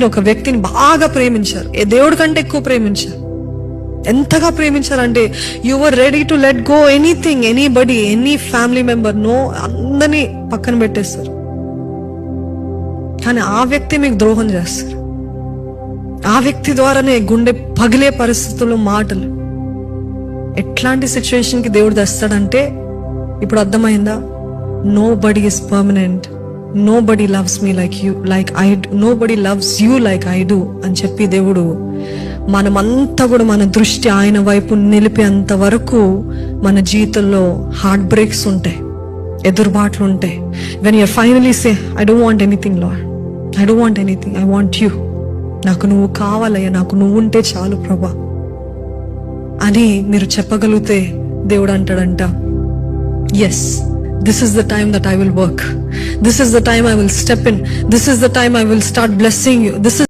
ఒక వ్యక్తిని బాగా ప్రేమించారు, దేవుడి కంటే ఎక్కువ ప్రేమించారు. ఎంతగా ప్రేమించారంటే you were ready to let go anything, anybody, any family member, no, అందరినీ పక్కన పెట్టేస్తారు. కానీ ఆ వ్యక్తి మీకు ద్రోహం చేస్తారు. ఆ వ్యక్తి ద్వారానే గుండె పగిలే పరిస్థితుల్లో మాటలు. ఎట్లాంటి సిచ్యువేషన్ కి దేవుడు తెస్తాడంటే, ఇప్పుడు అర్థమైందా? Nobody is permanent, nobody loves me like you, like I do, nobody loves you like I do అని చెప్పి దేవుడు మనమంతా కూడా మన దృష్టి ఆయన వైపు నిలిపేంత వరకు మన జీవితంలో హార్ట్ బ్రేక్స్ ఉంటాయి, ఎదురుబాట్లు ఉంటాయి. When you finally say I don't want anything lord, I don't want anything, I want you, నాకు నువ్వు కావాలయ్యా, నాకు నువ్వు ఉంటే చాలు ప్రభా అని మీరు చెప్పగలిగితే దేవుడు అంటాడంట, yes, this is the time that I will work, this is the time I will step in, this is the time I will start blessing you, this is